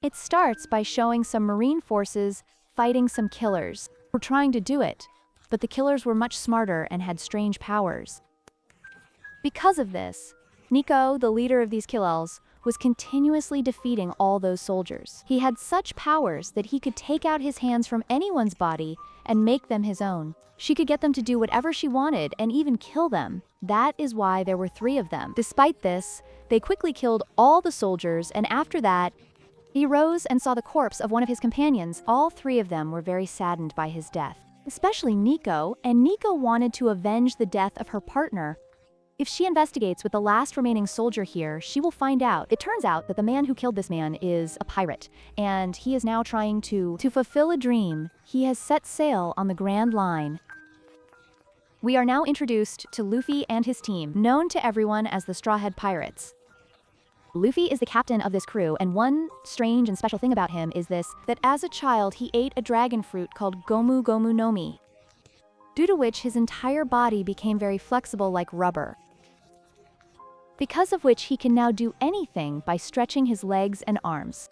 It starts by showing some Marine forces fighting some killers who were trying to do it, but the killers were much smarter and had strange powers. Because of this, Nico, the leader of these killers, was continuously defeating all those soldiers. He had such powers that he could take out his hands from anyone's body and make them his own. She could get them to do whatever she wanted and even kill them. That is why there were 3 of them. Despite this, they quickly killed all the soldiers, and after that, he rose and saw the corpse of one of his companions. All 3 of them were very saddened by his death, especially Nico, and Nico wanted to avenge the death of her partner. If she investigates with the last remaining soldier here, she will find out. It turns out that the man who killed this man is a pirate, and he is now trying to fulfill a dream. He has set sail on the Grand Line. We are now introduced to Luffy and his team, known to everyone as the Strawhead Pirates. Luffy is the captain of this crew, and one strange and special thing about him is this, that as a child he ate a dragon fruit called Gomu Gomu no Mi, due to which his entire body became very flexible like rubber, because of which he can now do anything by stretching his legs and arms.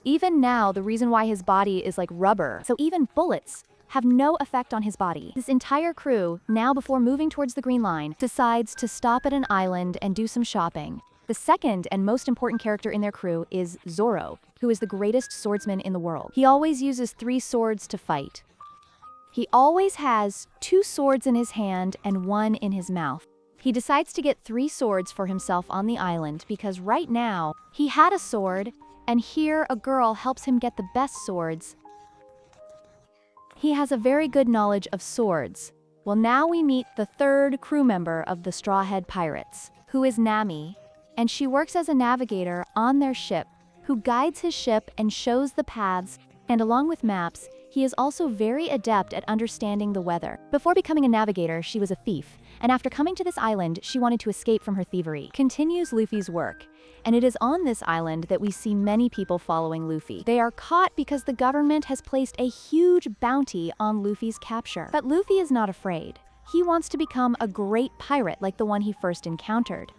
Even now, the reason why his body is like rubber, so even bullets have no effect on his body. This entire crew, now before moving towards the Green Line, decides to stop at an island and do some shopping. The second and most important character in their crew is Zoro, who is the greatest swordsman in the world. He always uses 3 swords to fight. He always has 2 swords in his hand and 1 in his mouth. He decides to get 3 swords for himself on the island because right now he had a sword, and here a girl helps him get the best swords. He has a very good knowledge of swords. Well, now we meet the 3rd crew member of the Strawhead Pirates, who is Nami, and she works as a navigator on their ship, who guides his ship and shows the paths, and along with maps, he is also very adept at understanding the weather. Before becoming a navigator, she was a thief, and after coming to this island, she wanted to escape from her thievery. Continues Luffy's work, and it is on this island that we see many people following Luffy. They are caught because the government has placed a huge bounty on Luffy's capture. But Luffy is not afraid. He wants to become a great pirate like the one he first encountered.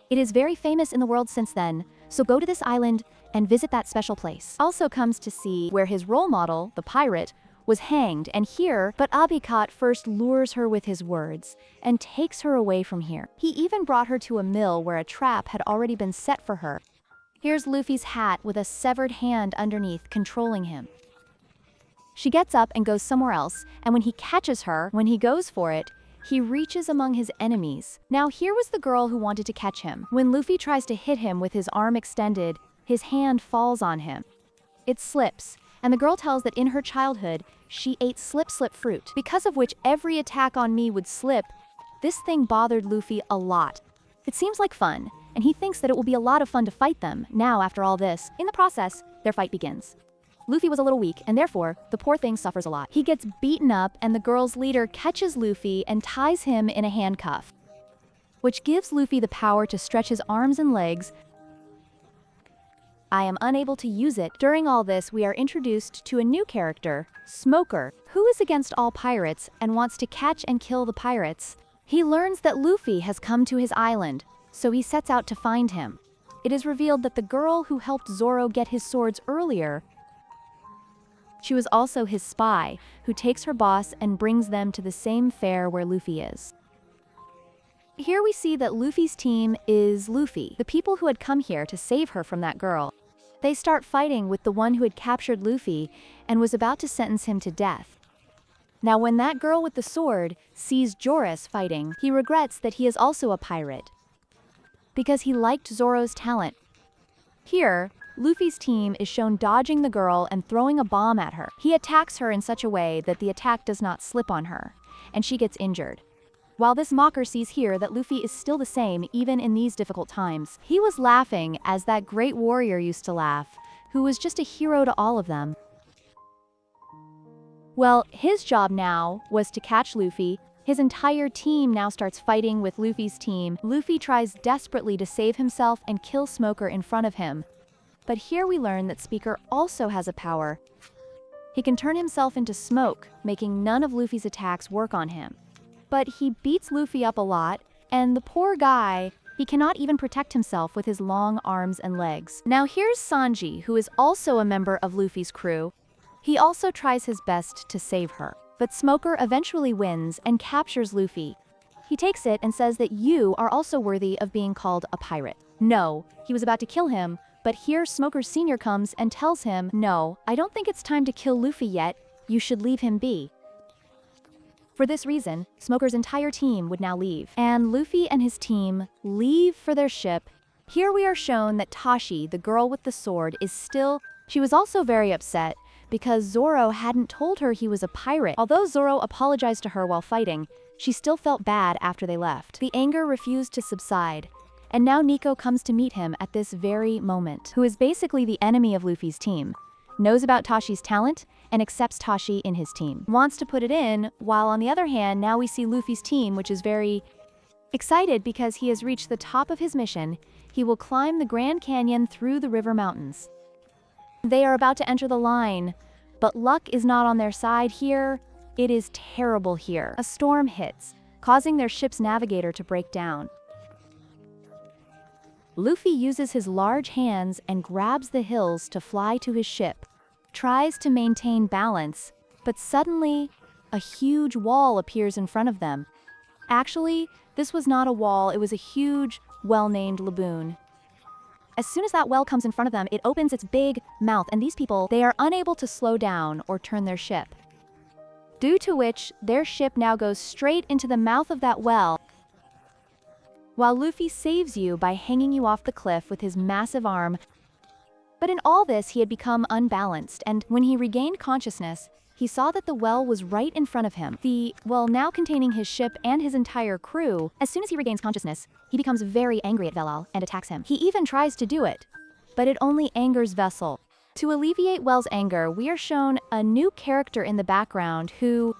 It is very famous in the world since then, so go to this island and visit that special place. Also comes to see where his role model, the pirate, was hanged, and here, but Abikat first lures her with his words and takes her away from here. He even brought her to a mill where a trap had already been set for her. Here's Luffy's hat with a severed hand underneath controlling him. She gets up and goes somewhere else, and when he catches her, when he goes for it, he reaches among his enemies. Now here was the girl who wanted to catch him. When Luffy tries to hit him with his arm extended, his hand falls on him. It slips, and the girl tells that in her childhood, she ate slip fruit, because of which every attack on me would slip. This thing bothered Luffy a lot. It seems like fun, and he thinks that it will be a lot of fun to fight them. Now, after all this, in the process, their fight begins. Luffy was a little weak, and therefore, the poor thing suffers a lot. He gets beaten up, and the girl's leader catches Luffy and ties him in a handcuff, which gives Luffy the power to stretch his arms and legs. I am unable to use it. During all this, we are introduced to a new character, Smoker, who is against all pirates and wants to catch and kill the pirates. He learns that Luffy has come to his island, so he sets out to find him. It is revealed that the girl who helped Zoro get his swords earlier, she was also his spy, who takes her boss and brings them to the same fair where Luffy is. Here we see that Luffy's team is Luffy, the people who had come here to save her from that girl. They start fighting with the one who had captured Luffy and was about to sentence him to death. Now when that girl with the sword sees Joris fighting, he regrets that he is also a pirate, because he liked Zoro's talent. Here, Luffy's team is shown dodging the girl and throwing a bomb at her. He attacks her in such a way that the attack does not slip on her, and she gets injured. While this mocker sees here that Luffy is still the same even in these difficult times, he was laughing as that great warrior used to laugh, who was just a hero to all of them. Well, his job now was to catch Luffy. His entire team now starts fighting with Luffy's team. Luffy tries desperately to save himself and kill Smoker in front of him. But here we learn that Speaker also has a power. He can turn himself into smoke, making none of Luffy's attacks work on him. But he beats Luffy up a lot, and the poor guy He cannot even protect himself with his long arms and legs. Now here's Sanji, who is also a member of Luffy's crew. He also tries his best to save her. But Smoker eventually wins and captures Luffy. He takes it and says that you are also worthy of being called a pirate. No, he was about to kill him, but here Smoker Sr. comes and tells him, no, I don't think it's time to kill Luffy yet, you should leave him be. For this reason, Smoker's entire team would now leave, and Luffy and his team leave for their ship. Here we are shown that Tashi, the girl with the sword, is still... She was also very upset because Zoro hadn't told her he was a pirate. Although Zoro apologized to her while fighting, she still felt bad after they left. The anger refused to subside, and now Nico comes to meet him at this very moment, who is basically the enemy of Luffy's team, knows about Tashi's talent, and accepts Tashi in his team. Wants to put it in, while on the other hand, now we see Luffy's team, which is very excited because he has reached the top of his mission. He will climb the Grand Canyon through the river mountains. They are about to enter the line, but luck is not on their side here. It is terrible here. A storm hits, causing their ship's navigator to break down. Luffy uses his large hands and grabs the hills to fly to his ship, tries to maintain balance, but suddenly, a huge wall appears in front of them. Actually, this was not a wall, it was a huge, well-named lagoon. As soon as that well comes in front of them, it opens its big mouth, and these people, they are unable to slow down or turn their ship. Due to which, their ship now goes straight into the mouth of that well, while Luffy saves you by hanging you off the cliff with his massive arm. But in all this, he had become unbalanced, and when he regained consciousness, he saw that the well was right in front of him. The well now containing his ship and his entire crew. As soon as he regains consciousness, he becomes very angry at Velal and attacks him. He even tries to do it, but it only angers Vessel. To alleviate Well's anger, we are shown a new character in the background who...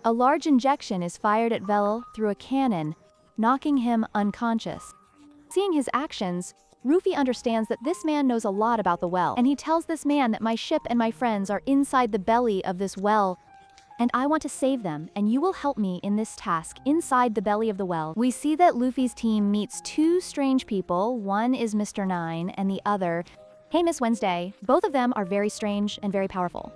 A large injection is fired at Velal through a cannon, knocking him unconscious. Seeing his actions, Ruffy understands that this man knows a lot about the well, and he tells this man that my ship and my friends are inside the belly of this well, and I want to save them, and you will help me in this task inside the belly of the well. We see that Luffy's team meets two strange people. One is Mr. Nine, and the other, hey Miss Wednesday. Both of them are very strange and very powerful.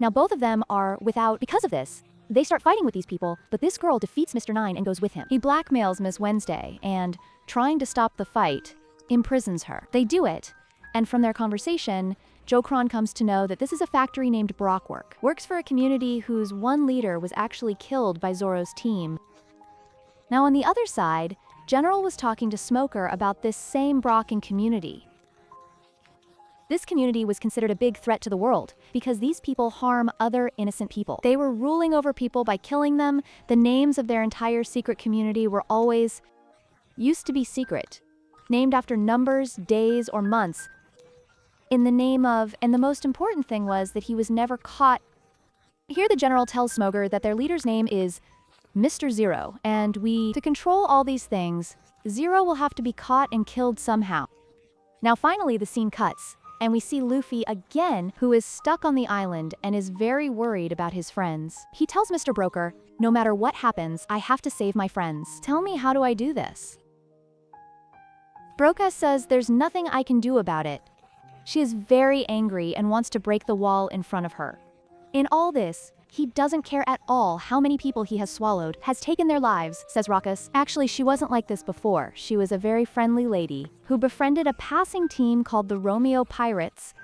Now both of them are because of this, they start fighting with these people, but this girl defeats Mr. Nine and goes with him. He blackmails Miss Wednesday, and, trying to stop the fight, imprisons her. They do it, and from their conversation, Jokron comes to know that this is a factory named Brockwork. Works for a community whose one leader was actually killed by Zoro's team. Now on the other side, General was talking to Smoker about this same Brocken community. This community was considered a big threat to the world because these people harm other innocent people. They were ruling over people by killing them. The names of their entire secret community were always used to be secret, named after numbers, days, or months, in the name of, and the most important thing was that he was never caught. Here the general tells Smoker that their leader's name is Mr. Zero, and to control all these things, Zero will have to be caught and killed somehow. Now finally the scene cuts, and we see Luffy again, who is stuck on the island and is very worried about his friends. He tells Mr. Broker, no matter what happens, I have to save my friends. Tell me, how do I do this? Broca says there's nothing I can do about it. She is very angry and wants to break the wall in front of her. In all this, he doesn't care at all how many people he has swallowed, has taken their lives, says Raucus. Actually, she wasn't like this before. She was a very friendly lady who befriended a passing team called the Romeo Pirates.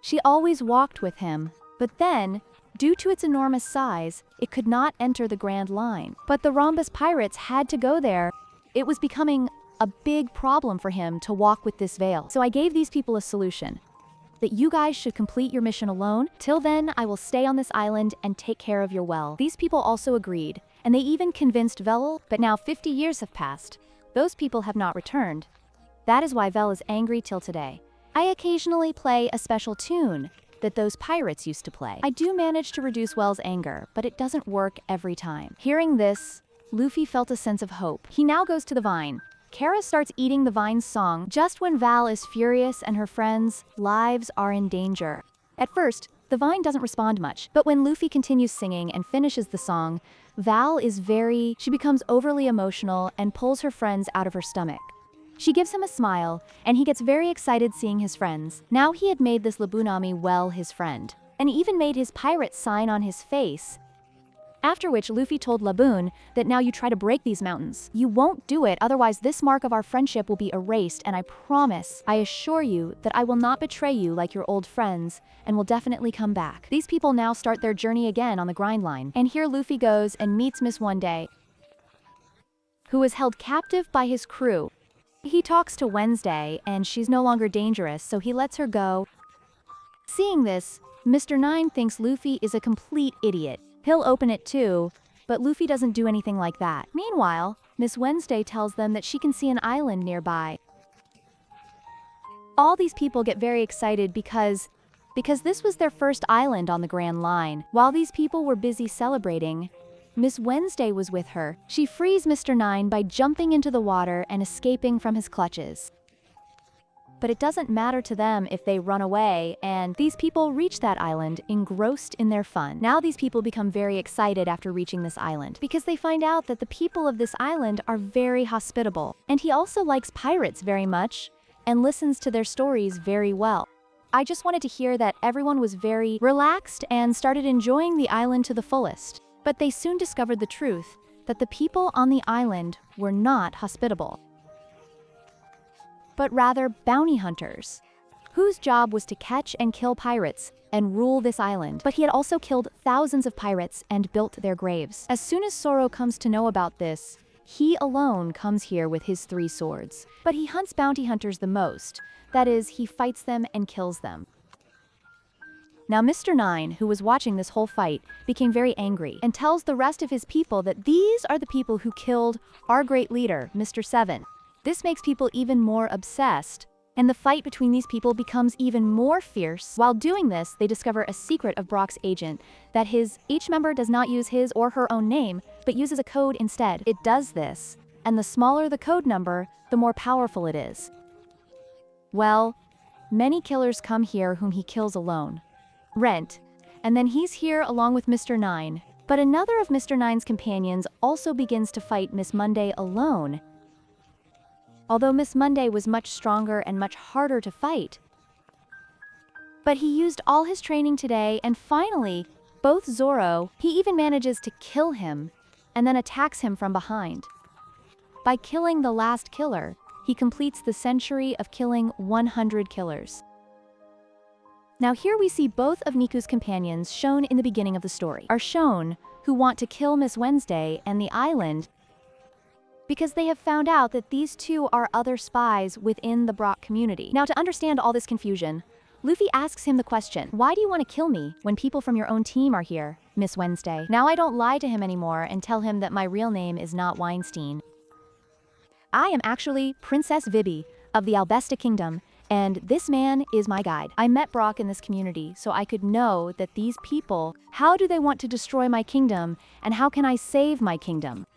She always walked with him, but then, due to its enormous size, it could not enter the Grand Line. But the Rhombus Pirates had to go there. It was becoming a big problem for him to walk with this veil. So I gave these people a solution. That you guys should complete your mission alone. Till then, I will stay on this island and take care of your well. These people also agreed, and they even convinced Vel, but now 50 years have passed. Those people have not returned. That is why Vel is angry till today. I occasionally play a special tune that those pirates used to play. I do manage to reduce Wel's anger, but it doesn't work every time. Hearing this, Luffy felt a sense of hope. He now goes to the vine. Kara starts eating the vine's song just when Val is furious and her friends' lives are in danger. At first, The vine doesn't respond much, but when Luffy continues singing and finishes the song, she becomes overly emotional and pulls her friends out of her stomach. She gives him a smile, and he gets very excited seeing his friends. Now he had made this Labunami well his friend, and even made his pirate sign on his face. After which Luffy told Laboon that now you try to break these mountains. You won't do it, otherwise this mark of our friendship will be erased, and I assure you that I will not betray you like your old friends, and will definitely come back. These people now start their journey again on the grind line, and here Luffy goes and meets Miss One Day, who is held captive by his crew. He talks to Wednesday, and she's no longer dangerous, so he lets her go. Seeing this, Mr. Nine thinks Luffy is a complete idiot. He'll open it too, but Luffy doesn't do anything like that. Meanwhile, Miss Wednesday tells them that she can see an island nearby. All these people get very excited because this was their first island on the Grand Line. While these people were busy celebrating, Miss Wednesday was with her. She frees Mr. Nine by jumping into the water and escaping from his clutches. But it doesn't matter to them if they run away, and these people reach that island engrossed in their fun. Now these people become very excited after reaching this island, because they find out that the people of this island are very hospitable. And he also likes pirates very much, and listens to their stories very well. I just wanted to hear that everyone was very relaxed and started enjoying the island to the fullest. But they soon discovered the truth, that the people on the island were not hospitable, but rather bounty hunters, whose job was to catch and kill pirates and rule this island. But he had also killed thousands of pirates and built their graves. As soon as Zoro comes to know about this, he alone comes here with his 3 swords. But he hunts bounty hunters the most. That is, he fights them and kills them. Now Mr. Nine, who was watching this whole fight, became very angry and tells the rest of his people that these are the people who killed our great leader, Mr. Seven. This makes people even more obsessed, and the fight between these people becomes even more fierce. While doing this, they discover a secret of Brock's agent, that each member does not use his or her own name, but uses a code instead. It does this, and the smaller the code number, the more powerful it is. Well, many killers come here whom he kills alone. Rent, and then he's here along with Mr. Nine. But another of Mr. Nine's companions also begins to fight Miss Monday alone, although Miss Monday was much stronger and much harder to fight. But he used all his training today, and finally, both Zoro, he even manages to kill him, and then attacks him from behind. By killing the last killer, he completes the century of killing 100 killers. Now here we see both of Niku's companions shown in the beginning of the story, are shown who want to kill Miss Wednesday and the island, because they have found out that these two are other spies within the Brock community. Now to understand all this confusion, Luffy asks him the question, why do you want to kill me when people from your own team are here, Miss Wednesday? Now I don't lie to him anymore and tell him that my real name is not Weinstein. I am actually Princess Vibi of the Albesta Kingdom, and this man is my guide. I met Brock in this community so I could know that these people, how do they want to destroy my kingdom, and how can I save my kingdom?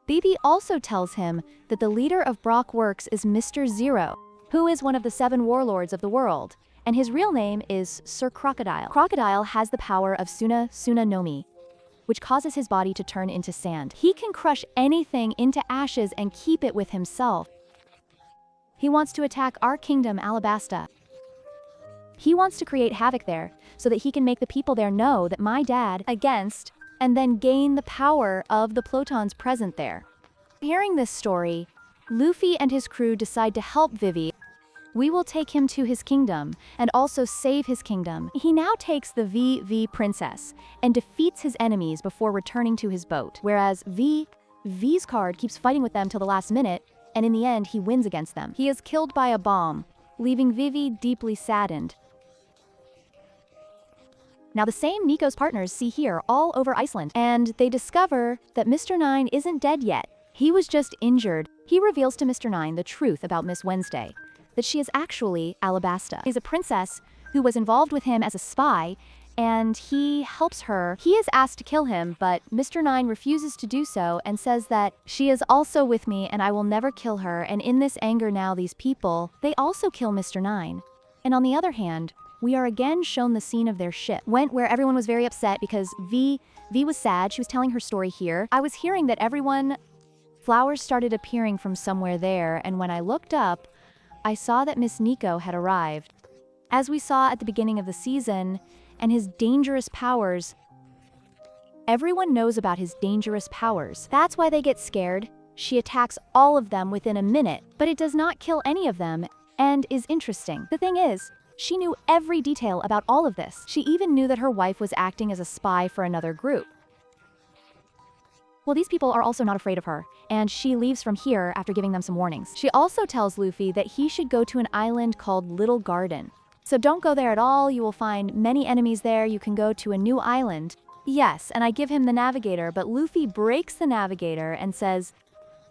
Bibi also tells him that the leader of Brock Works is Mr. Zero, who is one of the 7 warlords of the world, and his real name is Sir Crocodile. Crocodile has the power of Suna no Mi, which causes his body to turn into sand. He can crush anything into ashes and keep it with himself. He wants to attack our kingdom, Alabasta. He wants to create havoc there, so that he can make the people there know that my dad against, and then gain the power of the Plotons present there. Hearing this story, Luffy and his crew decide to help Vivi. We will take him to his kingdom, and also save his kingdom. He now takes the VV princess, and defeats his enemies before returning to his boat, whereas V's card keeps fighting with them till the last minute, and in the end he wins against them. He is killed by a bomb, leaving Vivi deeply saddened. Now the same Nico's partners see here all over Iceland, and they discover that Mr. Nine isn't dead yet. He was just injured. He reveals to Mr. Nine the truth about Miss Wednesday, that she is actually Alabasta. She's a princess who was involved with him as a spy, and he helps her. He is asked to kill him, but Mr. Nine refuses to do so and says that she is also with me and I will never kill her, and in this anger now these people, they also kill Mr. Nine. And on the other hand, we are again shown the scene of their ship. Went where everyone was very upset because V was sad. She was telling her story here. I was hearing that flowers started appearing from somewhere there, and when I looked up, I saw that Miss Nico had arrived. As we saw at the beginning of the season, and his dangerous powers. Everyone knows about his dangerous powers. That's why they get scared. She attacks all of them within a minute, but it does not kill any of them, and is interesting. The thing is, she knew every detail about all of this. She even knew that her wife was acting as a spy for another group. Well, these people are also not afraid of her, and she leaves from here after giving them some warnings. She also tells Luffy that he should go to an island called Little Garden. So don't go there at all, you will find many enemies there, you can go to a new island. Yes, and I give him the navigator, but Luffy breaks the navigator and says,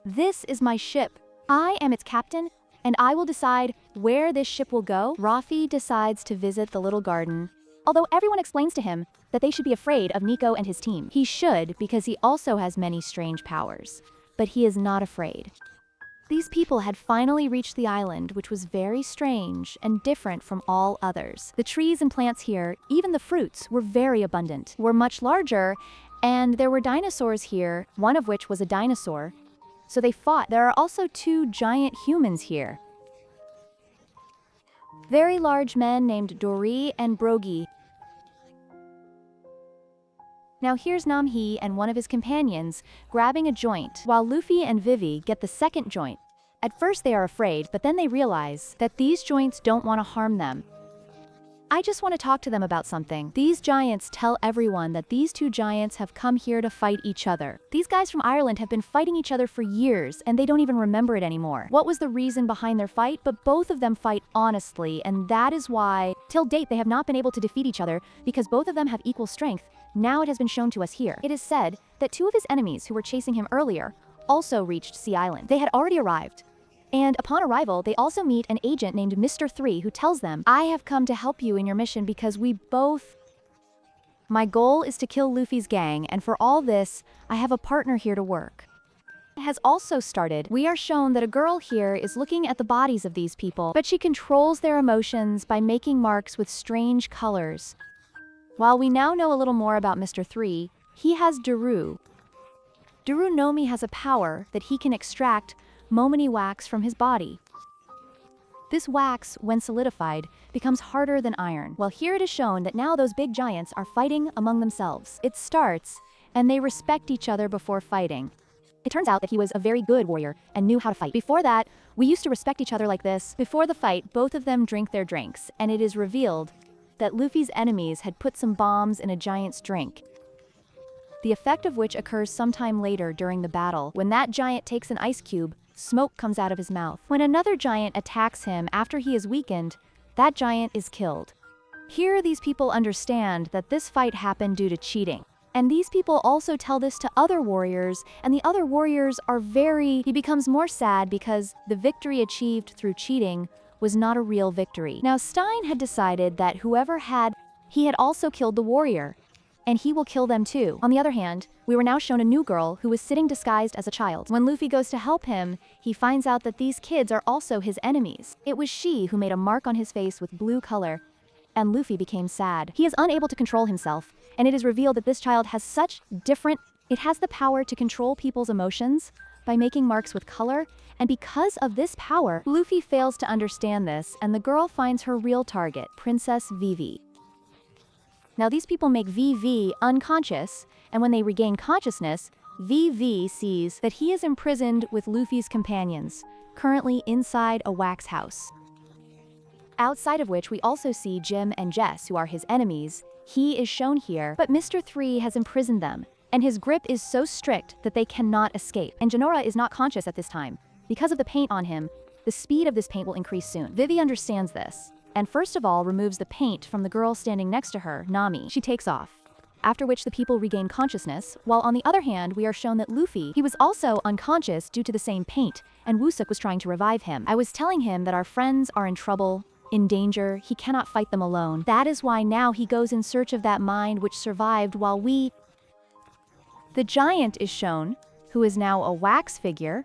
"This is my ship. I am its captain, and I will decide where this ship will go." Raffi decides to visit the Little Garden. Although everyone explains to him that they should be afraid of Nico and his team. He should, because he also has many strange powers. But he is not afraid. These people had finally reached the island, which was very strange and different from all others. The trees and plants here, even the fruits, were very abundant, were much larger, and there were dinosaurs here, one of which was a dinosaur. So they fought. There are also 2 giant humans here. Very large men named Dori and Brogi. Now here's Namhee and one of his companions grabbing a joint, while Luffy and Vivi get the second joint. At first they are afraid, but then they realize that these joints don't want to harm them. I just want to talk to them about something. These giants tell everyone that these 2 giants have come here to fight each other. These guys from Ireland have been fighting each other for years, and they don't even remember it anymore. What was the reason behind their fight? But both of them fight honestly, and that is why, till date, they have not been able to defeat each other, because both of them have equal strength. Now it has been shown to us here. It is said that 2 of his enemies who were chasing him earlier also reached Sea Island. They had already arrived. And upon arrival, they also meet an agent named Mr. 3 who tells them, "I have come to help you in your mission because my goal is to kill Luffy's gang, and for all this, I have a partner here to work." It has also started. We are shown that a girl here is looking at the bodies of these people, but she controls their emotions by making marks with strange colors. While we now know a little more about Mr. 3, he has Daru. Daru Nomi has a power that he can extract Momini wax from his body. This wax, when solidified, becomes harder than iron. Well, here it is shown that now those big giants are fighting among themselves. It starts, and they respect each other before fighting. It turns out that he was a very good warrior and knew how to fight. Before that, we used to respect each other like this. Before the fight, both of them drink their drinks, and it is revealed that Luffy's enemies had put some bombs in a giant's drink, the effect of which occurs sometime later during the battle. When that giant takes an ice cube, smoke comes out of his mouth. When another giant attacks him after he is weakened, that giant is killed. Here these people understand that this fight happened due to cheating. And these people also tell this to other warriors, and the other warriors are he becomes more sad because the victory achieved through cheating was not a real victory. Now Stein had decided that he had also killed the warrior, and he will kill them too. On the other hand, we were now shown a new girl who was sitting disguised as a child. When Luffy goes to help him, he finds out that these kids are also his enemies. It was she who made a mark on his face with blue color, and Luffy became sad. He is unable to control himself, and it is revealed that this child has it has the power to control people's emotions by making marks with color, and because of this power, Luffy fails to understand this, and the girl finds her real target, Princess Vivi. Now these people make VV unconscious, and when they regain consciousness, VV sees that he is imprisoned with Luffy's companions, currently inside a wax house. Outside of which we also see Jim and Jess, who are his enemies. He is shown here, but Mr. 3 has imprisoned them, and his grip is so strict that they cannot escape. And Genora is not conscious at this time. Because of the paint on him, the speed of this paint will increase soon. Vivi understands this, and first of all removes the paint from the girl standing next to her, Nami. She takes off, after which the people regain consciousness, while on the other hand we are shown that Luffy, he was also unconscious due to the same paint, and Wusuk was trying to revive him. I was telling him that our friends are in trouble, in danger, he cannot fight them alone. That is why now he goes in search of that mind which survived while The giant is shown, who is now a wax figure,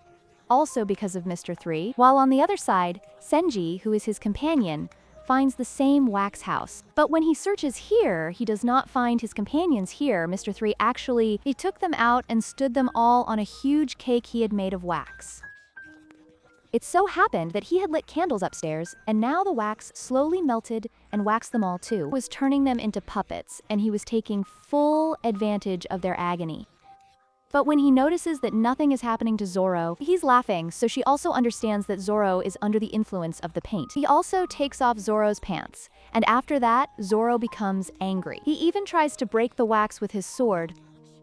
also because of Mr. 3, while on the other side, Senji, who is his companion, finds the same wax house. But when he searches here, he does not find his companions here. Mr. 3 actually, he took them out and stood them all on a huge cake he had made of wax. It so happened that he had lit candles upstairs, and now the wax slowly melted and waxed them all too. He was turning them into puppets, and he was taking full advantage of their agony. But when he notices that nothing is happening to Zoro, he's laughing, so she also understands that Zoro is under the influence of the paint. He also takes off Zoro's pants, and after that, Zoro becomes angry. He even tries to break the wax with his sword,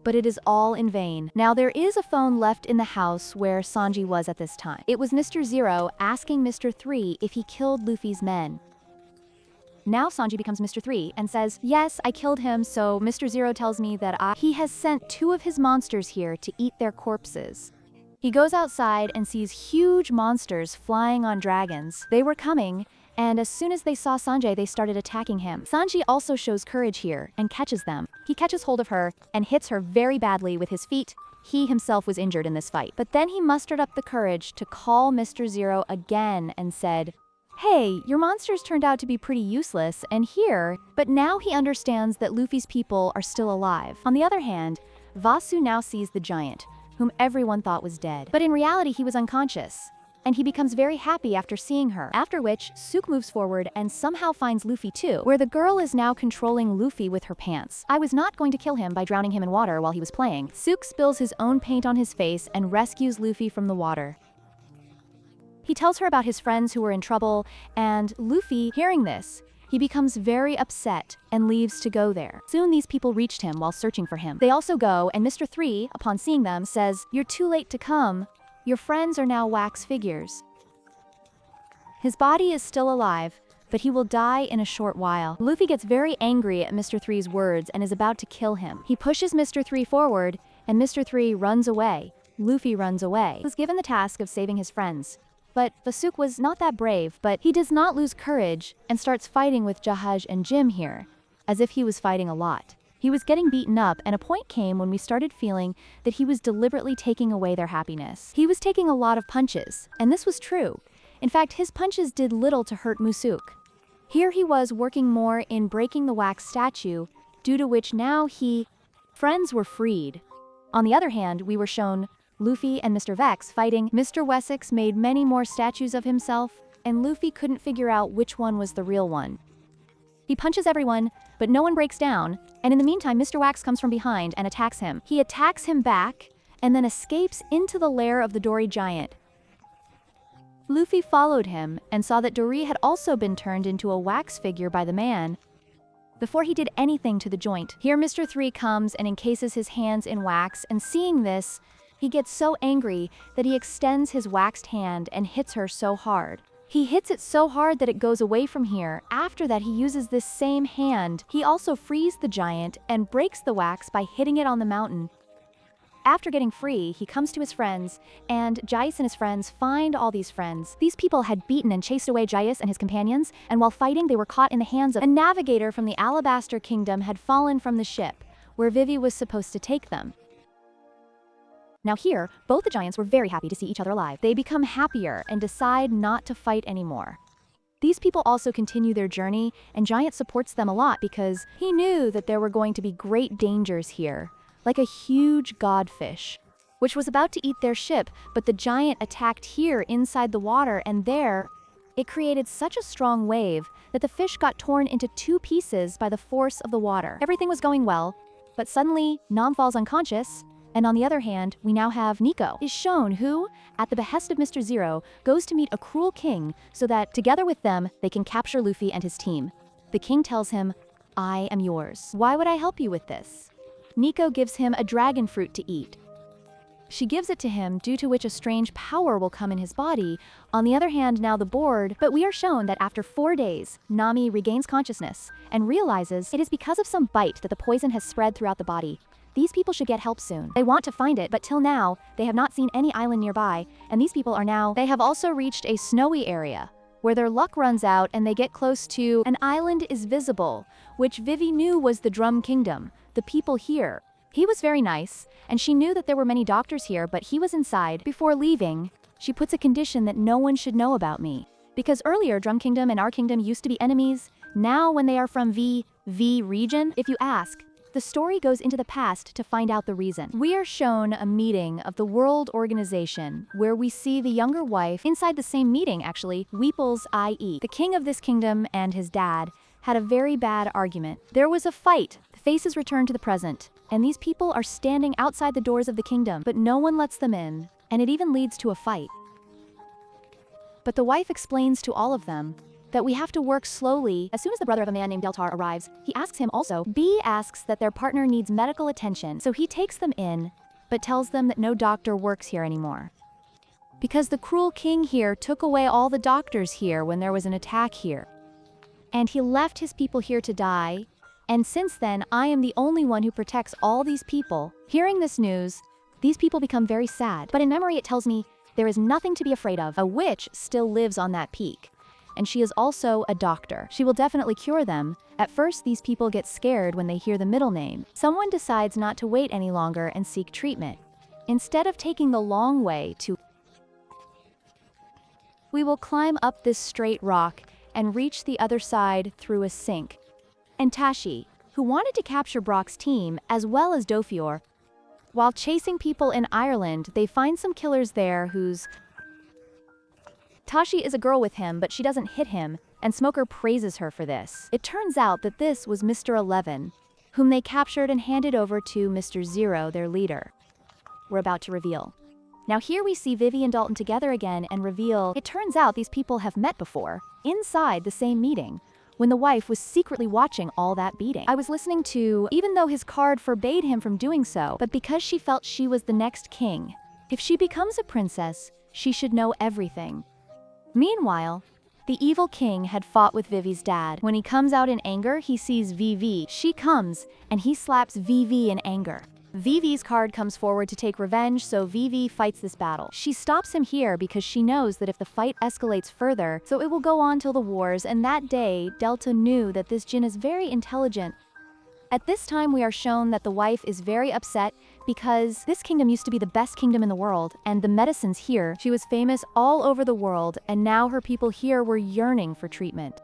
but it is all in vain. Now there is a phone left in the house where Sanji was at this time. It was Mr. Zero asking Mr. 3 if he killed Luffy's men. Now Sanji becomes Mr. 3 and says, yes, I killed him, so Mr. Zero tells me that he has sent 2 of his monsters here to eat their corpses. He goes outside and sees huge monsters flying on dragons. They were coming, and as soon as they saw Sanji, they started attacking him. Sanji also shows courage here and catches them. He catches hold of her and hits her very badly with his feet. He himself was injured in this fight. But then he mustered up the courage to call Mr. Zero again and said, hey, your monsters turned out to be pretty useless and here, but now he understands that Luffy's people are still alive. On the other hand, Vasu now sees the giant, whom everyone thought was dead. But in reality, he was unconscious, and he becomes very happy after seeing her. After which, Sook moves forward and somehow finds Luffy too, where the girl is now controlling Luffy with her pants. I was not going to kill him by drowning him in water while he was playing. Sook spills his own paint on his face and rescues Luffy from the water. He tells her about his friends who were in trouble, and Luffy, hearing this, he becomes very upset and leaves to go there. Soon these people reached him while searching for him. They also go, and Mr. 3, upon seeing them, says, you're too late to come. Your friends are now wax figures. His body is still alive, but he will die in a short while. Luffy gets very angry at Mr. 3's words and is about to kill him. He pushes Mr. 3 forward, and Mr. 3 runs away. Luffy runs away. He was given the task of saving his friends. But Vasuk was not that brave, but he does not lose courage and starts fighting with Jahaj and Jim here, as if he was fighting a lot. He was getting beaten up, and a point came when we started feeling that he was deliberately taking away their happiness. He was taking a lot of punches, and this was true. In fact, his punches did little to hurt Musuk. Here he was working more in breaking the wax statue, due to which now friends were freed. On the other hand, we were shown Luffy and Mr. Vex fighting. Mr. Wessex made many more statues of himself, and Luffy couldn't figure out which one was the real one. He punches everyone, but no one breaks down, and in the meantime Mr. Wax comes from behind and attacks him. He attacks him back, and then escapes into the lair of the Dory giant. Luffy followed him, and saw that Dory had also been turned into a wax figure by the man, before he did anything to the joint. Here Mr. 3 comes and encases his hands in wax, and seeing this, he gets so angry that he extends his waxed hand and hits her so hard. He hits it so hard that it goes away from here. After that, he uses this same hand. He also frees the giant and breaks the wax by hitting it on the mountain. After getting free, he comes to his friends, and Jais and his friends find all these friends. These people had beaten and chased away Jais and his companions, and while fighting, they were caught in the hands of a navigator from the Alabaster Kingdom had fallen from the ship, where Vivi was supposed to take them. Now here, both the giants were very happy to see each other alive. They become happier and decide not to fight anymore. These people also continue their journey, and Giant supports them a lot because he knew that there were going to be great dangers here, like a huge godfish, which was about to eat their ship, but the giant attacked here inside the water, and there, it created such a strong wave that the fish got torn into 2 pieces by the force of the water. Everything was going well, but suddenly, Nam falls unconscious. And on the other hand, we now have Nico, is shown who, at the behest of Mr. Zero, goes to meet a cruel king so that, together with them, they can capture Luffy and his team. The king tells him, I am yours. Why would I help you with this? Nico gives him a dragon fruit to eat. She gives it to him, due to which a strange power will come in his body. On the other hand, now the board, but we are shown that after 4 days, Nami regains consciousness and realizes it is because of some bite that the poison has spread throughout the body. These people should get help soon. They want to find it, but till now, they have not seen any island nearby, and these people are now, they have also reached a snowy area, where their luck runs out and they get close to an island is visible, which Vivi knew was the Drum Kingdom, the people here. He was very nice, and she knew that there were many doctors here, but he was inside. Before leaving, she puts a condition that no one should know about me. Because earlier Drum Kingdom and our kingdom used to be enemies, now when they are from V region, if you ask, the story goes into the past to find out the reason. We are shown a meeting of the World Organization where we see the younger wife inside the same meeting actually, Weeples i.e. the king of this kingdom and his dad had a very bad argument. There was a fight, the faces return to the present, and these people are standing outside the doors of the kingdom, but no one lets them in, and it even leads to a fight. But the wife explains to all of them that we have to work slowly. As soon as the brother of a man named Deltar arrives, he asks him also. B asks that their partner needs medical attention, so he takes them in, but tells them that no doctor works here anymore. Because the cruel king here took away all the doctors here when there was an attack here. And he left his people here to die, and since then I am the only one who protects all these people. Hearing this news, these people become very sad, but in memory it tells me there is nothing to be afraid of. A witch still lives on that peak. And she is also a doctor. She will definitely cure them. At first, these people get scared when they hear the middle name. Someone decides not to wait any longer and seek treatment. Instead of taking the long way to, we will climb up this straight rock and reach the other side through a sink. And Tashi, who wanted to capture Brock's team, as well as Dofior, while chasing people in Ireland, they find some killers there whose Tashi is a girl with him, but she doesn't hit him, and Smoker praises her for this. It turns out that this was Mr. 11, whom they captured and handed over to Mr. 0, their leader. We're about to reveal. Now here we see Vivi and Dalton together again and reveal it turns out these people have met before, inside the same meeting, when the wife was secretly watching all that beating. I was listening to, even though his card forbade him from doing so, but because she felt she was the next king. If she becomes a princess, she should know everything. Meanwhile, the evil king had fought with Vivi's dad. When he comes out in anger, he sees Vivi. She comes, and he slaps Vivi in anger. Vivi's card comes forward to take revenge, so Vivi fights this battle. She stops him here because she knows that if the fight escalates further, so it will go on till the wars, and that day, Delta knew that this Jinn is very intelligent. At this time, we are shown that the wife is very upset because this kingdom used to be the best kingdom in the world, and the medicines here, she was famous all over the world, and now her people here were yearning for treatment.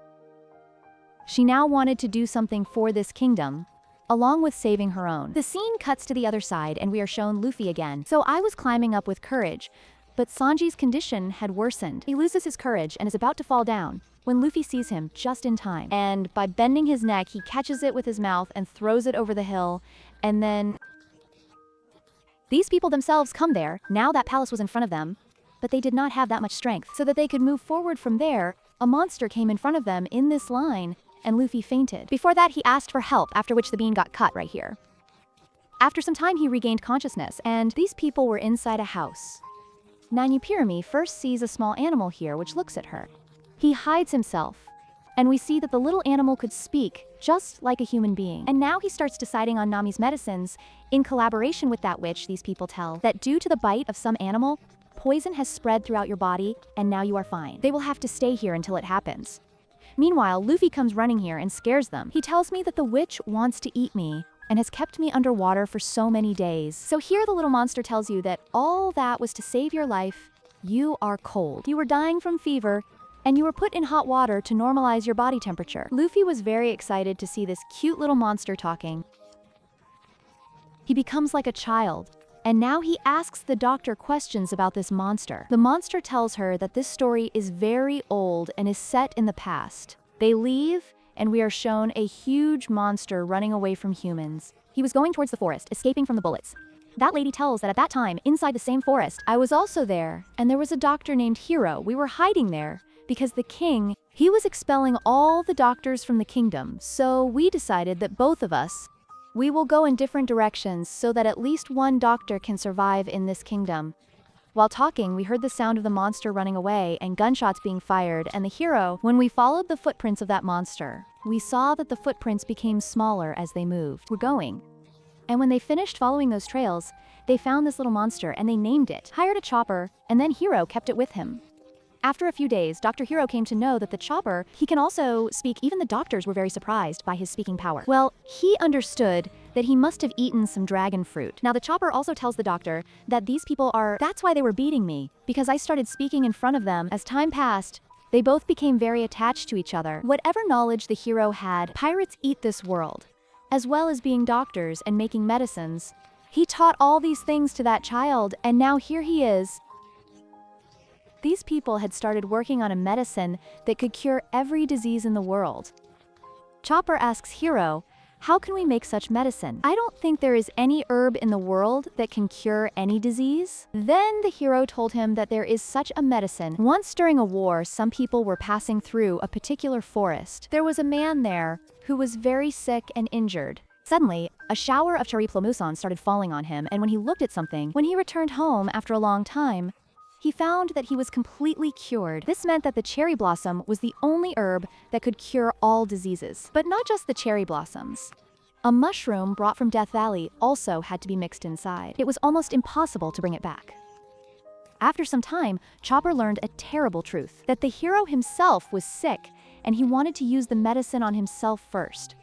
She now wanted to do something for this kingdom, along with saving her own. The scene cuts to the other side, and we are shown Luffy again. So I was climbing up with courage, but Sanji's condition had worsened. He loses his courage and is about to fall down, when Luffy sees him just in time. And by bending his neck, he catches it with his mouth and throws it over the hill, and then these people themselves come there. Now that palace was in front of them, but they did not have that much strength. So that they could move forward from there, a monster came in front of them in this line, and Luffy fainted. Before that, he asked for help, after which the bean got cut right here. After some time, he regained consciousness, and these people were inside a house. Nanyupirimi first sees a small animal here which looks at her. He hides himself, and we see that the little animal could speak, just like a human being. And now he starts deciding on Nami's medicines, in collaboration with that witch. These people tell that due to the bite of some animal, poison has spread throughout your body, and now you are fine. They will have to stay here until it happens. Meanwhile, Luffy comes running here and scares them. He tells me that the witch wants to eat me, and has kept me underwater for so many days. So here the little monster tells you that all that was to save your life. You are cold. You were dying from fever, and you were put in hot water to normalize your body temperature. Luffy was very excited to see this cute little monster talking. He becomes like a child, and now he asks the doctor questions about this monster. The monster tells her that this story is very old and is set in the past. They leave, and we are shown a huge monster running away from humans. He was going towards the forest, escaping from the bullets. That lady tells that at that time, inside the same forest, I was also there, and there was a doctor named Hiro. We were hiding there, because the king, he was expelling all the doctors from the kingdom, so we decided that both of us, we will go in different directions so that at least one doctor can survive in this kingdom. While talking, we heard the sound of the monster running away and gunshots being fired, and the hero, when we followed the footprints of that monster, we saw that the footprints became smaller as they moved. We're going. And when they finished following those trails, they found this little monster and they named it, hired a chopper, and then Hiro kept it with him. After a few days, Dr. Hiro came to know that the chopper, he can also speak. Even the doctors were very surprised by his speaking power. Well, he understood that he must have eaten some dragon fruit. Now the chopper also tells the doctor that these people are, that's why they were beating me, because I started speaking in front of them. As time passed, They both became very attached to each other. Whatever knowledge the hero had, pirates eat this world, as well as being doctors and making medicines. He taught all these things to that child, and now here he is. These people had started working on a medicine that could cure every disease in the world. Chopper asks Hero, "How can we make such medicine? I don't think there is any herb in the world that can cure any disease." Then the hero told him that there is such a medicine. Once during a war, some people were passing through a particular forest. There was a man there who was very sick and injured. Suddenly, a shower of cherry plomosons started falling on him, and when he looked at something, when he returned home after a long time, he found that he was completely cured. This meant that the cherry blossom was the only herb that could cure all diseases. But not just the cherry blossoms. A mushroom brought from Death Valley also had to be mixed inside. It was almost impossible to bring it back. After some time, Chopper learned a terrible truth, that the hero himself was sick, and he wanted to use the medicine on himself first.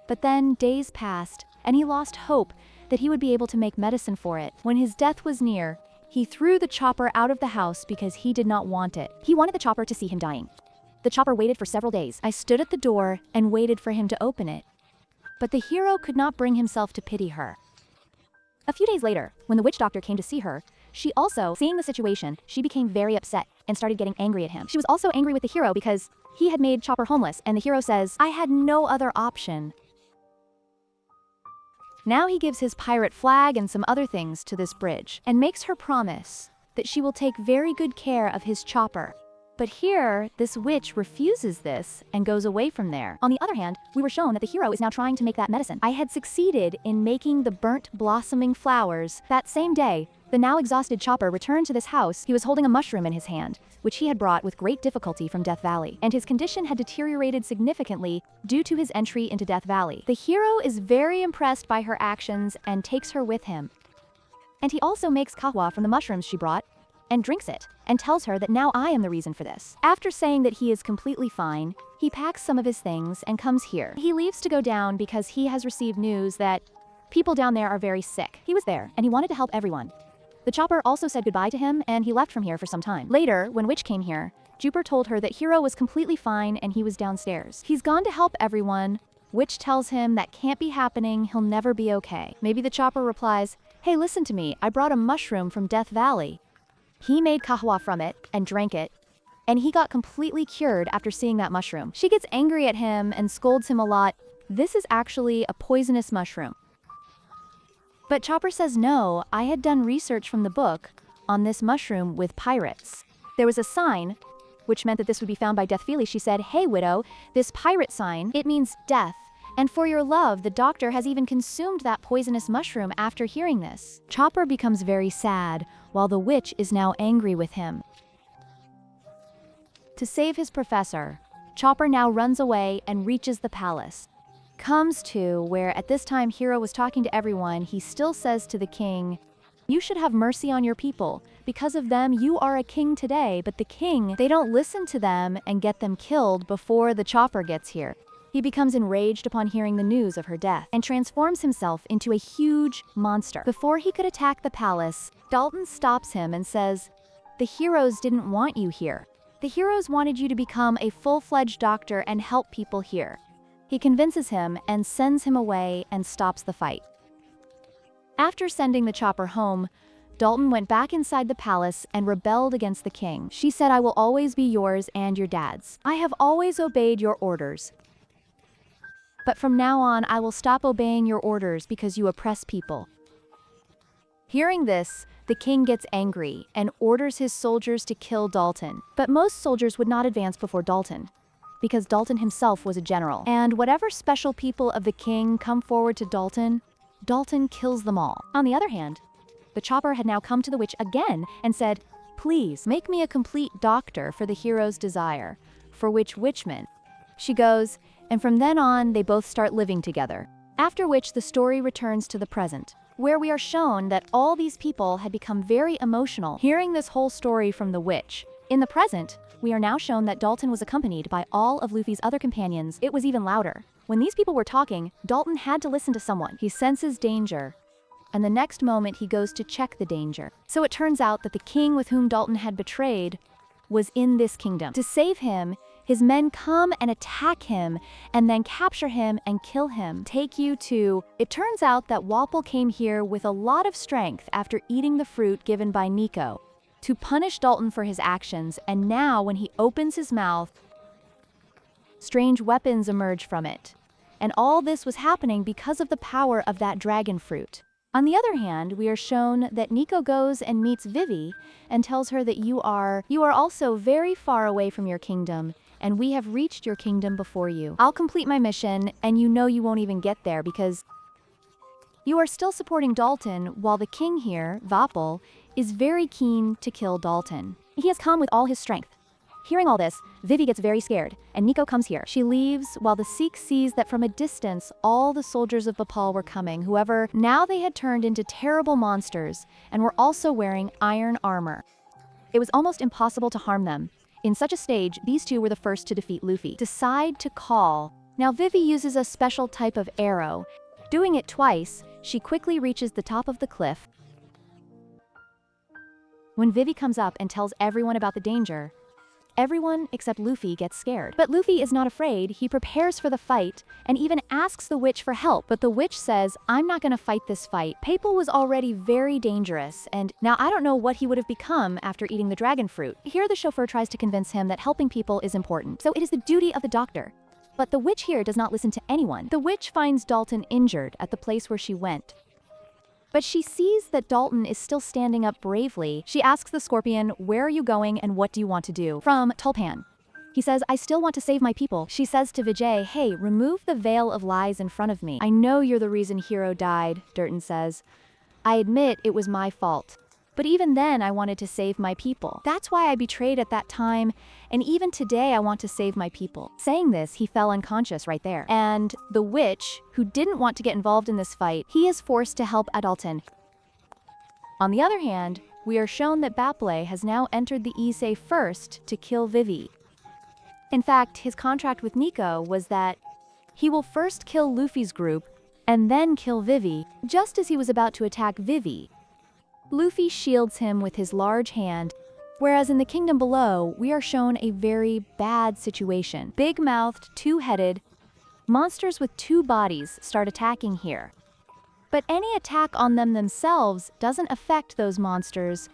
But then days passed, and he lost hope that he would be able to make medicine for it. When his death was near, he threw the chopper out of the house because he did not want it. He wanted the chopper to see him dying. The chopper waited for several days. I stood at the door and waited for him to open it. But the hero could not bring himself to pity her. A few days later, when the witch doctor came to see her, she also, seeing the situation, she became very upset and started getting angry at him. She was also angry with the hero because he had made Chopper homeless, and the hero says, "I had no other option." Now he gives his pirate flag and some other things to this bridge, and makes her promise that she will take very good care of his chopper. But here, this witch refuses this and goes away from there. On the other hand, we were shown that the hero is now trying to make that medicine. I had succeeded in making the burnt blossoming flowers. That same day, the now exhausted Chopper returned to this house. He was holding a mushroom in his hand, which he had brought with great difficulty from Death Valley, and his condition had deteriorated significantly due to his entry into Death Valley. The hero is very impressed by her actions and takes her with him. And he also makes kahwa from the mushrooms she brought, and drinks it, and tells her that now I am the reason for this. After saying that he is completely fine, he packs some of his things and comes here. He leaves to go down because he has received news that people down there are very sick. He was there, and he wanted to help everyone. The chopper also said goodbye to him, and he left from here for some time. Later, when Witch came here, Jupiter told her that Hero was completely fine and he was downstairs. He's gone to help everyone. Witch tells him that can't be happening, he'll never be okay. Maybe the chopper replies, "Hey, listen to me, I brought a mushroom from Death Valley." He made kahwa from it and drank it, and he got completely cured after seeing that mushroom. She gets angry at him and scolds him a lot. This is actually a poisonous mushroom. But Chopper says no, I had done research from the book on this mushroom with pirates. There was a sign, which meant that this would be found by Death Valley. She said, "Hey widow, this pirate sign, it means death. And for your love, the doctor has even consumed that poisonous mushroom after hearing this." Chopper becomes very sad, while the witch is now angry with him. To save his professor, Chopper now runs away and reaches the palace. Comes to where at this time Hero was talking to everyone, he still says to the king, "You should have mercy on your people. Because of them, you are a king today, but the king, they don't listen to them and get them killed before the chopper gets here." He becomes enraged upon hearing the news of her death and transforms himself into a huge monster. Before he could attack the palace, Dalton stops him and says, "The heroes didn't want you here. The heroes wanted you to become a full-fledged doctor and help people here." He convinces him and sends him away and stops the fight. After sending the chopper home, Dalton went back inside the palace and rebelled against the king. She said, "I will always be yours and your dad's. I have always obeyed your orders. But from now on, I will stop obeying your orders because you oppress people." Hearing this, the king gets angry and orders his soldiers to kill Dalton. But most soldiers would not advance before Dalton, because Dalton himself was a general. And whatever special people of the king come forward to Dalton, Dalton kills them all. On the other hand, the chopper had now come to the witch again and said, "Please make me a complete doctor for the hero's desire," for which witchman. She goes, and from then on, they both start living together. After which the story returns to the present, where we are shown that all these people had become very emotional hearing this whole story from the witch. In the present, we are now shown that Dalton was accompanied by all of Luffy's other companions. It was even louder. When these people were talking, Dalton had to listen to someone. He senses danger, and the next moment he goes to check the danger. So it turns out that the king with whom Dalton had betrayed was in this kingdom. To save him, his men come and attack him, and then capture him and kill him. It turns out that Wapol came here with a lot of strength after eating the fruit given by Nico to punish Dalton for his actions, and now when he opens his mouth, strange weapons emerge from it. And all this was happening because of the power of that dragon fruit. On the other hand, we are shown that Nico goes and meets Vivi and tells her that you are also very far away from your kingdom, and we have reached your kingdom before you. I'll complete my mission, and you know you won't even get there because you are still supporting Dalton, while the king here, Vapul, is very keen to kill Dalton. He has come with all his strength. Hearing all this, Vivi gets very scared, and Nico comes here. She leaves while the Sikh sees that from a distance all the soldiers of Bhopal were coming. However, now they had turned into terrible monsters and were also wearing iron armor. It was almost impossible to harm them. In such a stage, these two were the first to defeat Luffy. Decide to call. Now Vivi uses a special type of arrow. Doing it twice, she quickly reaches the top of the cliff. When Vivi comes up and tells everyone about the danger, everyone except Luffy gets scared. But Luffy is not afraid. He prepares for the fight and even asks the witch for help. But the witch says, I'm not gonna fight this fight. Papal was already very dangerous, and now I don't know what he would have become after eating the dragon fruit. Here the chauffeur tries to convince him that helping people is important, so it is the duty of the doctor. But the witch here does not listen to anyone. The witch finds Dalton injured at the place where she went. But she sees that Dalton is still standing up bravely. She asks the scorpion, where are you going and what do you want to do? From Tulpan. He says, I still want to save my people. She says to Vijay, hey, remove the veil of lies in front of me. I know you're the reason Hero died, Durton says. I admit it was my fault. But even then, I wanted to save my people. That's why I betrayed at that time, and even today I want to save my people. Saying this, he fell unconscious right there. And the witch, who didn't want to get involved in this fight, he is forced to help Adalton. On the other hand, we are shown that Baple has now entered the Issei first to kill Vivi. In fact, his contract with Nico was that he will first kill Luffy's group and then kill Vivi. Just as he was about to attack Vivi, Luffy shields him with his large hand, whereas in the kingdom below, we are shown a very bad situation. Big-mouthed, two-headed, monsters with two bodies start attacking here. But any attack on them themselves doesn't affect those monsters.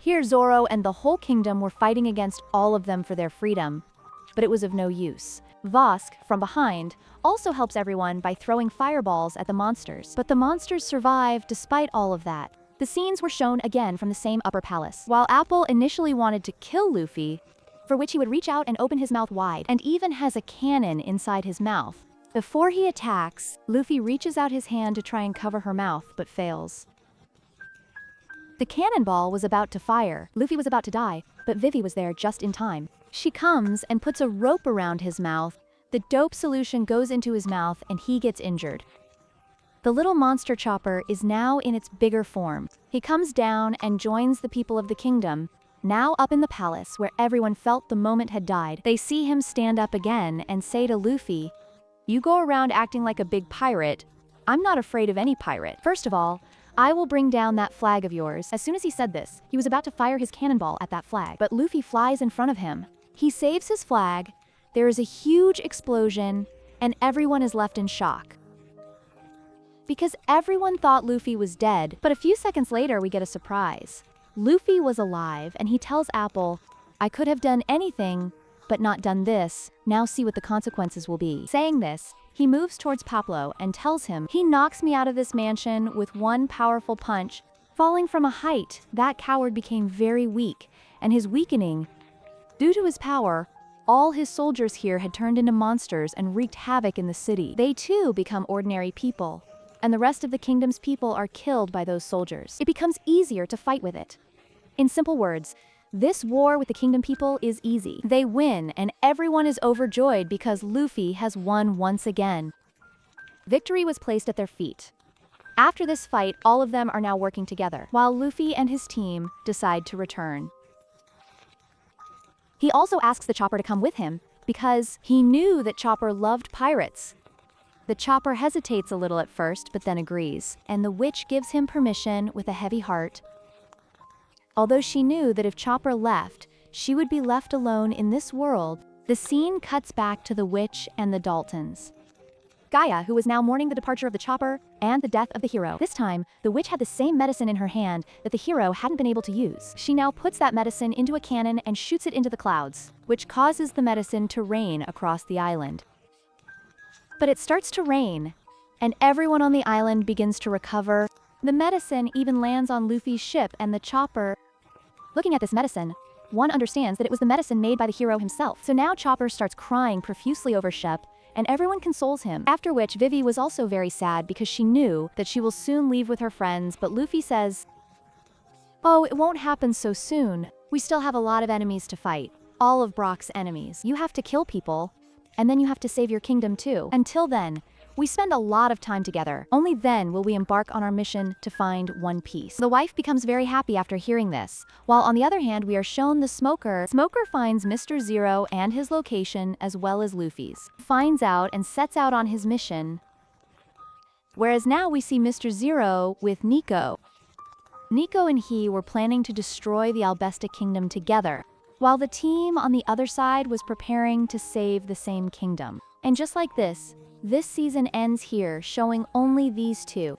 Here Zoro and the whole kingdom were fighting against all of them for their freedom, but it was of no use. Vosk, from behind, also helps everyone by throwing fireballs at the monsters. But the monsters survive despite all of that. The scenes were shown again from the same upper palace. While Apple initially wanted to kill Luffy, for which he would reach out and open his mouth wide, and even has a cannon inside his mouth. Before he attacks, Luffy reaches out his hand to try and cover her mouth, but fails. The cannonball was about to fire. Luffy was about to die, but Vivi was there just in time. She comes and puts a rope around his mouth. The dope solution goes into his mouth and he gets injured. The little monster chopper is now in its bigger form. He comes down and joins the people of the kingdom, now up in the palace where everyone felt the moment had died. They see him stand up again and say to Luffy, you go around acting like a big pirate. I'm not afraid of any pirate. First of all, I will bring down that flag of yours. As soon as he said this, he was about to fire his cannonball at that flag, but Luffy flies in front of him. He saves his flag, there is a huge explosion, and everyone is left in shock. Because everyone thought Luffy was dead, but a few seconds later we get a surprise. Luffy was alive, and he tells Apple, I could have done anything, but not done this. Now see what the consequences will be. Saying this, he moves towards Pablo and tells him, he knocks me out of this mansion with one powerful punch. Falling from a height, that coward became very weak, and his weakening, due to his power, all his soldiers here had turned into monsters and wreaked havoc in the city. They too become ordinary people, and the rest of the kingdom's people are killed by those soldiers. It becomes easier to fight with it. In simple words, this war with the kingdom people is easy. They win, and everyone is overjoyed because Luffy has won once again. Victory was placed at their feet. After this fight, all of them are now working together, while Luffy and his team decide to return. He also asks the Chopper to come with him, because he knew that Chopper loved pirates. The Chopper hesitates a little at first, but then agrees, and the witch gives him permission with a heavy heart. Although she knew that if Chopper left, she would be left alone in this world. The scene cuts back to the witch and the Daltons. Gaia, who was now mourning the departure of the chopper and the death of the hero. This time, the witch had the same medicine in her hand that the hero hadn't been able to use. She now puts that medicine into a cannon and shoots it into the clouds, which causes the medicine to rain across the island. But it starts to rain, and everyone on the island begins to recover. The medicine even lands on Luffy's ship and the chopper. Looking at this medicine, one understands that it was the medicine made by the hero himself. So now Chopper starts crying profusely over Shep, and everyone consoles him. After which, Vivi was also very sad because she knew that she will soon leave with her friends, but Luffy says, "Oh, it won't happen so soon. We still have a lot of enemies to fight. All of Brock's enemies. You have to kill people, and then you have to save your kingdom too. Until then, we spend a lot of time together. Only then will we embark on our mission to find One Piece." The wife becomes very happy after hearing this, while on the other hand we are shown the Smoker. Smoker finds Mr. Zero and his location as well as Luffy's. Finds out and sets out on his mission. Whereas now we see Mr. Zero with Nico. Nico and he were planning to destroy the Albesta Kingdom together, while the team on the other side was preparing to save the same kingdom. And just like this season ends here, showing only these two.